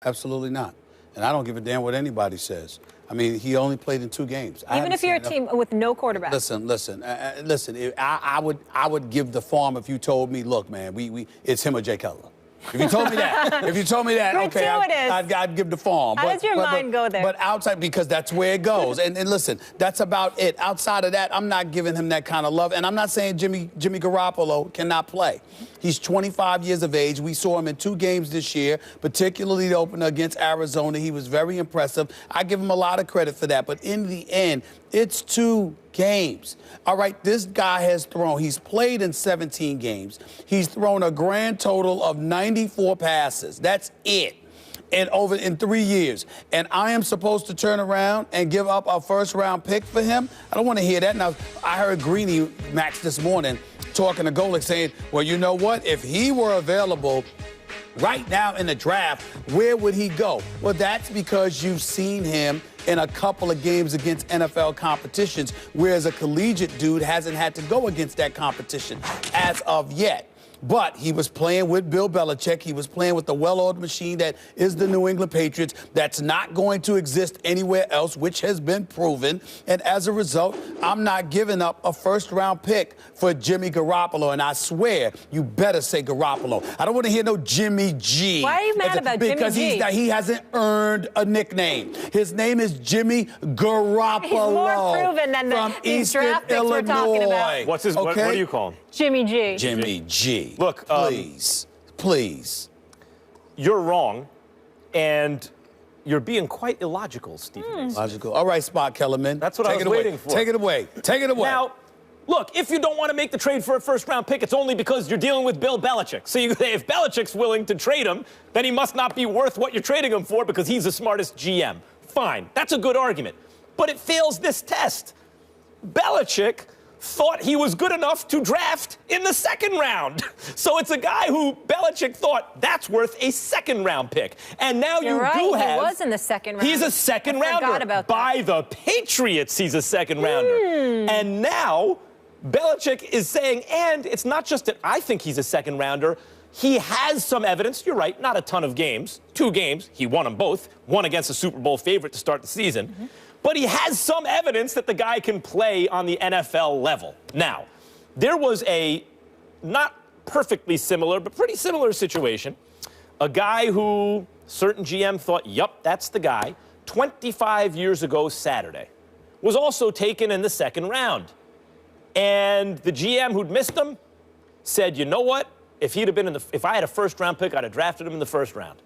Absolutely not. And I don't give a damn what anybody says. I mean, he only played in 2 games. Even if you're a team with no quarterback. Listen. I would give the farm if you told me, look, man, it's him or Jay Cutler. If you told me that, okay, I'd give the farm. How does your mind go there? But outside, because that's where it goes. and listen, that's about it. Outside of that, I'm not giving him that kind of love. And I'm not saying Jimmy Garoppolo cannot play. He's 25 years of age. We saw him in 2 games this year, particularly the opener against Arizona. He was very impressive. I give him a lot of credit for that. But in the end, it's 2 games. All right, this guy he's played in 17 games. He's thrown a grand total of 94 passes. That's it. And over in 3 years. And I am supposed to turn around and give up a first-round pick for him? I don't want to hear that. Now, I heard Greeny, Max, this morning talking to Golick saying, well, you know what? If he were available right now in the draft, where would he go? Well, that's because you've seen him in a couple of games against NFL competitions, whereas a collegiate dude hasn't had to go against that competition as of yet. But he was playing with Bill Belichick. He was playing with the well-oiled machine that is the New England Patriots. That's not going to exist anywhere else, which has been proven. And as a result, I'm not giving up a first-round pick for Jimmy Garoppolo. And I swear, you better say Garoppolo. I don't want to hear no Jimmy G. Why are you mad about Jimmy G? Because he hasn't earned a nickname. His name is Jimmy Garoppolo. He's more proven than these draft picks we're talking about. What's his? Okay? What do you call him? Jimmy G. Jimmy G. Look, please. You're wrong, and you're being quite illogical, Stephen. Logical. All right, Spot Kellerman. That's what I was waiting for. Take it away. Take it away. Now, look, if you don't want to make the trade for a first-round pick, it's only because you're dealing with Bill Belichick. So if Belichick's willing to trade him, then he must not be worth what you're trading him for because he's the smartest GM. Fine. That's a good argument. But it fails this test. Belichick thought he was good enough to draft in the 2nd round. So it's a guy who Belichick thought that's worth a 2nd-round pick. And now You're you right, do have... He was in the 2nd round. He's a 2nd rounder. Forgot about By the Patriots, he's a 2nd rounder. And now Belichick is saying, and it's not just that I think he's a 2nd rounder. He has some evidence. You're right, not a ton of games. 2 games. He won them both. One against a Super Bowl favorite to start the season. But he has some evidence that the guy can play on the NFL level. Now, there was a not perfectly similar, but pretty similar situation. A guy who certain GM thought, yup, that's the guy, 25 years ago Saturday, was also taken in the 2nd round. And the GM who'd missed him said, you know what? If I had a first-round pick, I'd have drafted him in the 1st round.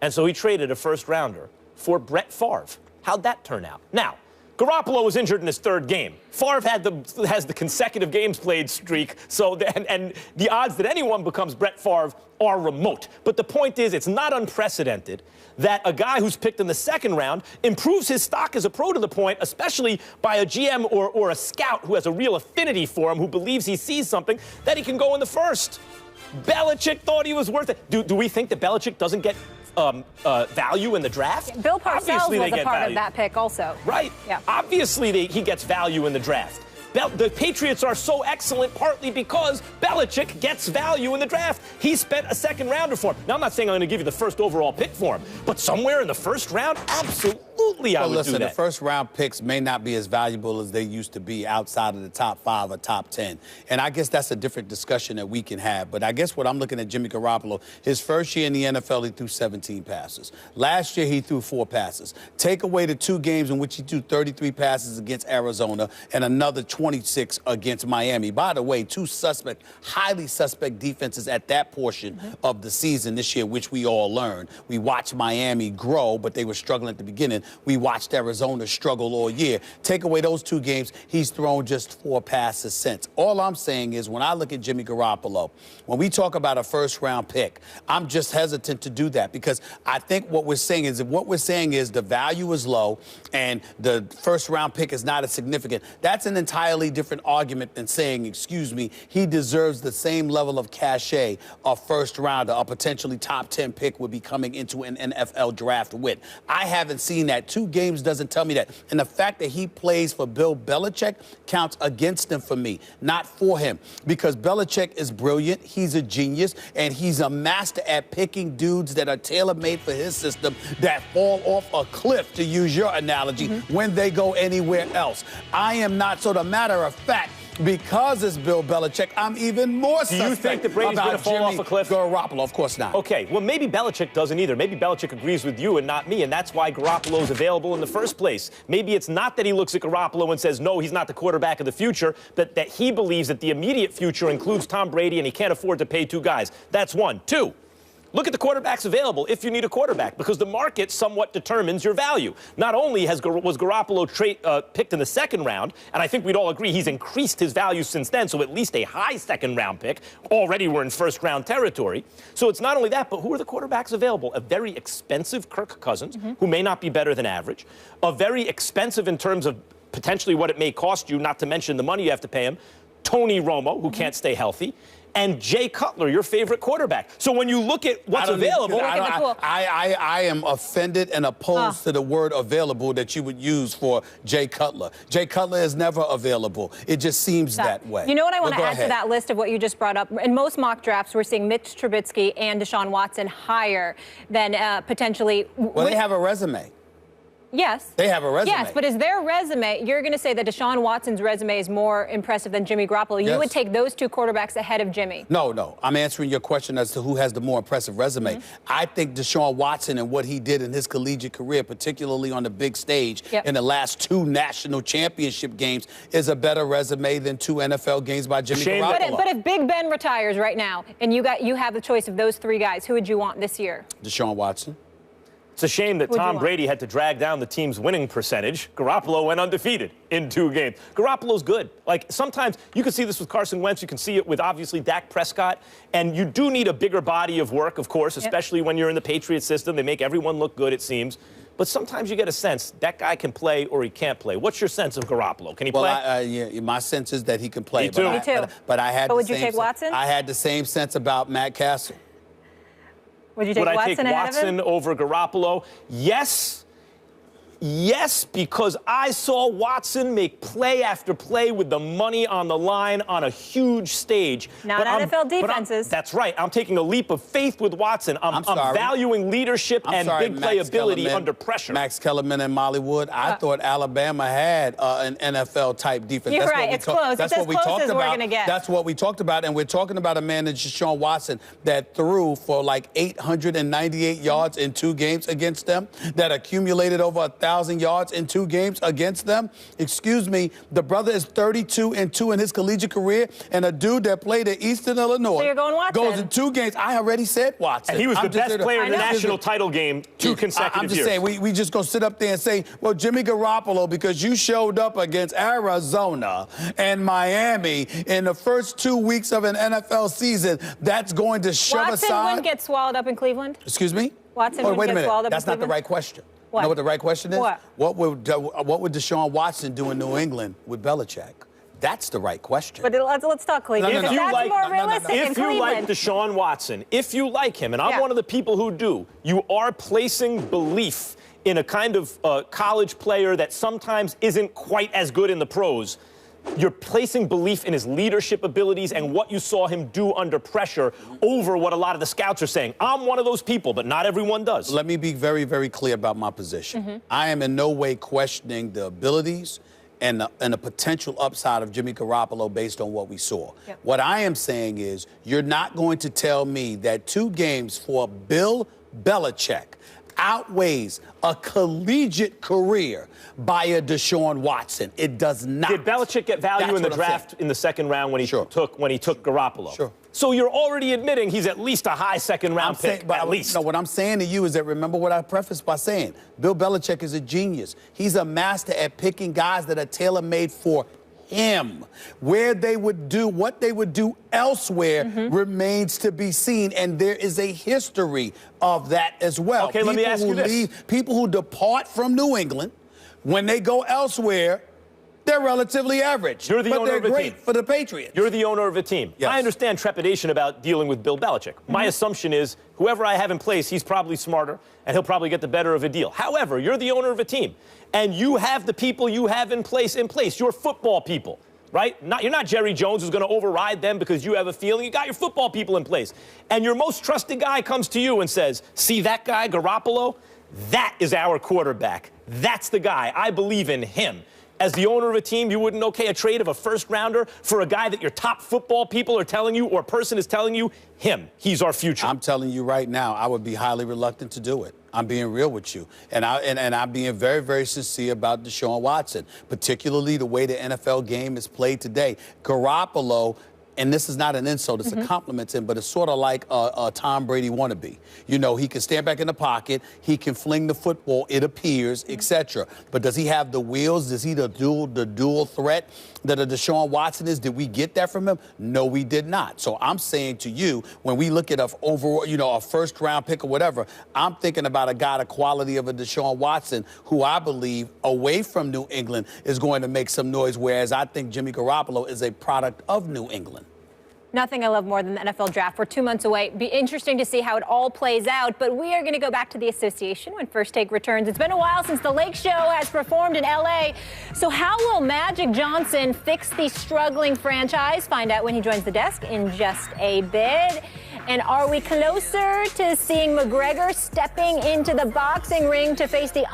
And so he traded a first-rounder for Brett Favre. How'd that turn out? Now, Garoppolo was injured in his 3rd game. Favre has the consecutive games played streak, so and the odds that anyone becomes Brett Favre are remote. But the point is, it's not unprecedented that a guy who's picked in the 2nd round improves his stock as a pro to the point, especially by a GM or a scout who has a real affinity for him, who believes he sees something, that he can go in the 1st. Belichick thought he was worth it. Do we think that Belichick doesn't get value in the draft? Bill Parcells was a part of that pick also. Right. Yeah. Obviously, he gets value in the draft. The Patriots are so excellent partly because Belichick gets value in the draft. He spent a 2nd rounder for him. Now, I'm not saying I'm going to give you the 1st overall pick for him, but somewhere in the 1st round, absolutely I would do that. The 1st-round picks may not be as valuable as they used to be outside of the top 5 or top 10. And I guess that's a different discussion that we can have. But I guess what I'm looking at Jimmy Garoppolo, his 1st year in the NFL, he threw 17 passes. Last year, he threw 4 passes. Take away the 2 games in which he threw 33 passes against Arizona and another 26 against Miami. By the way, 2 highly suspect defenses at that portion of the season this year, which we all learned. We watched Miami grow, but they were struggling at the beginning. We watched Arizona struggle all year. Take away those 2 games, he's thrown just 4 passes since. All I'm saying is when I look at Jimmy Garoppolo, when we talk about a 1st-round pick, I'm just hesitant to do that because I think what we're saying is the value is low and the 1st-round pick is not as significant. That's an entirely different argument than saying, excuse me, he deserves the same level of cachet a 1st-rounder, a potentially top 10 pick would be coming into an NFL draft with. I haven't seen that that. 2 games doesn't tell me that. And the fact that he plays for Bill Belichick counts against him for me, not for him. Because Belichick is brilliant, he's a genius, and he's a master at picking dudes that are tailor-made for his system that fall off a cliff, to use your analogy, when they go anywhere else. I am not. So the matter of fact, because it's Bill Belichick, I'm even more suspect. Do you think that Brady's going to fall off a cliff? Garoppolo, of course not. Okay, well, maybe Belichick doesn't either. Maybe Belichick agrees with you and not me, and that's why Garoppolo's available in the first place. Maybe it's not that he looks at Garoppolo and says, no, he's not the quarterback of the future, but that he believes that the immediate future includes Tom Brady and he can't afford to pay 2 guys. That's 1. 2. Look at the quarterbacks available if you need a quarterback, because the market somewhat determines your value. Not only was Garoppolo picked in the 2nd round, and I think we'd all agree he's increased his value since then, so at least a high 2nd round pick. Already we're in 1st round territory. So it's not only that, but who are the quarterbacks available? A very expensive Kirk Cousins, who may not be better than average. A very expensive in terms of potentially what it may cost you, not to mention the money you have to pay him. Tony Romo, who can't stay healthy. And Jay Cutler, your favorite quarterback. So when you look at what's available... I am offended and opposed to the word available that you would use for Jay Cutler. Jay Cutler is never available. It just seems that way. You know what I want to add to that list of what you just brought up? In most mock drafts, we're seeing Mitch Trubisky and Deshaun Watson higher than potentially... Well, they have a resume. Yes. They have a resume. Yes, but is their resume, you're going to say that Deshaun Watson's resume is more impressive than Jimmy Garoppolo. You would take those 2 quarterbacks ahead of Jimmy. No. I'm answering your question as to who has the more impressive resume. I think Deshaun Watson and what he did in his collegiate career, particularly on the big stage in the last 2 national championship games, is a better resume than 2 NFL games by Jimmy Garoppolo. But if Big Ben retires right now and you have the choice of those 3 guys, who would you want this year? Deshaun Watson. It's a shame that Tom Brady had to drag down the team's winning percentage. Garoppolo went undefeated in 2 games. Garoppolo's good. Like, sometimes you can see this with Carson Wentz. You can see it with, obviously, Dak Prescott. And you do need a bigger body of work, of course, especially when you're in the Patriot system. They make everyone look good, it seems. But sometimes you get a sense that guy can play or he can't play. What's your sense of Garoppolo? Can he play? My sense is that he can play. Me too. Me too. But I had would you take Watson? I had the same sense about Matt Castle. Would you take Watson I take Watson over Garoppolo? Yes. Yes, because I saw Watson make play after play with the money on the line on a huge stage. Not NFL defenses. That's right. I'm taking a leap of faith with Watson. I'm valuing leadership and big playability under pressure. Max Kellerman and Molly Wood. I thought Alabama had an NFL-type defense. You're right. It's close. That's what we talked about. We're gonna get. That's what we talked about. And we're talking about a man in Deshaun Watson that threw for like 898 yards in 2 games against them, that accumulated over 1,000 yards in 2 games against them. Excuse me, the brother is 32-2 in his collegiate career, and a dude that played at Eastern Illinois so you're going Watson. goes in 2 games. I already said Watson. And he was the best player in the national title game 2 consecutive I'm just years. saying, we just gonna sit up there and say, well, Jimmy Garoppolo, because you showed up against Arizona and Miami in the first 2 weeks of an NFL season, that's going to shove aside. Watson wouldn't get swallowed up in Cleveland? Excuse me? Watson wouldn't get swallowed up in Cleveland? That's not the right question. What? You know what the right question is? What would Deshaun Watson do in New England with Belichick? That's the right question. But let's talk Cleveland. If you that's more realistic in If you like Deshaun Watson, if you like him, and I'm one of the people who do, you are placing belief in a kind of college player that sometimes isn't quite as good in the pros. You're placing belief in his leadership abilities and what you saw him do under pressure over what a lot of the scouts are saying. I'm one of those people, but not everyone does. Let me be very, very clear about my position. I am in no way questioning the abilities and the potential upside of Jimmy Garoppolo based on what we saw. What I am saying is you're not going to tell me that 2 games for Bill Belichick outweighs a collegiate career by a Deshaun Watson. It does not. Did Belichick get value in the draft in the 2nd round when he took Garoppolo? Sure. So you're already admitting he's at least a high 2nd round pick, at least. No, what I'm saying to you is that remember what I prefaced by saying. Bill Belichick is a genius. He's a master at picking guys that are tailor-made for him. Where they would do what they would do elsewhere remains to be seen, and there is a history of that as well. Okay, let me ask you this. People who depart from New England, when they go elsewhere, They're relatively average. You're the but owner they're of a great team. for the Patriots. You're the owner of a team. Yes. I understand trepidation about dealing with Bill Belichick. My assumption is whoever I have in place, he's probably smarter, and he'll probably get the better of a deal. However, you're the owner of a team, and you have the people you have in place. Your football people, right? You're not Jerry Jones who's going to override them because you have a feeling. You got your football people in place. And your most trusted guy comes to you and says, see that guy, Garoppolo? That is our quarterback. That's the guy. I believe in him. As the owner of a team, you wouldn't okay a trade of a first-rounder for a guy that your top football people are telling you or a person is telling you, him, he's our future. I'm telling you right now, I would be highly reluctant to do it. I'm being real with you. And I'm being very, very sincere about Deshaun Watson, particularly the way the NFL game is played today. Garoppolo, and this is not an insult, it's a compliment to him, but it's sort of like a Tom Brady wannabe. You know, he can stand back in the pocket, he can fling the football, it appears, etc. But does he have the wheels? Does he the dual threat that a Deshaun Watson is? Did we get that from him? No, we did not. So I'm saying to you, when we look at a overall, a first round pick or whatever, I'm thinking about a guy the quality of a Deshaun Watson, who I believe away from New England is going to make some noise, whereas I think Jimmy Garoppolo is a product of New England. Nothing I love more than the NFL draft. We're 2 months away. Be interesting to see how it all plays out. But we are going to go back to the association when First Take returns. It's been a while since the Lake Show has performed in L.A. So how will Magic Johnson fix the struggling franchise? Find out when he joins the desk in just a bit. And are we closer to seeing McGregor stepping into the boxing ring to face the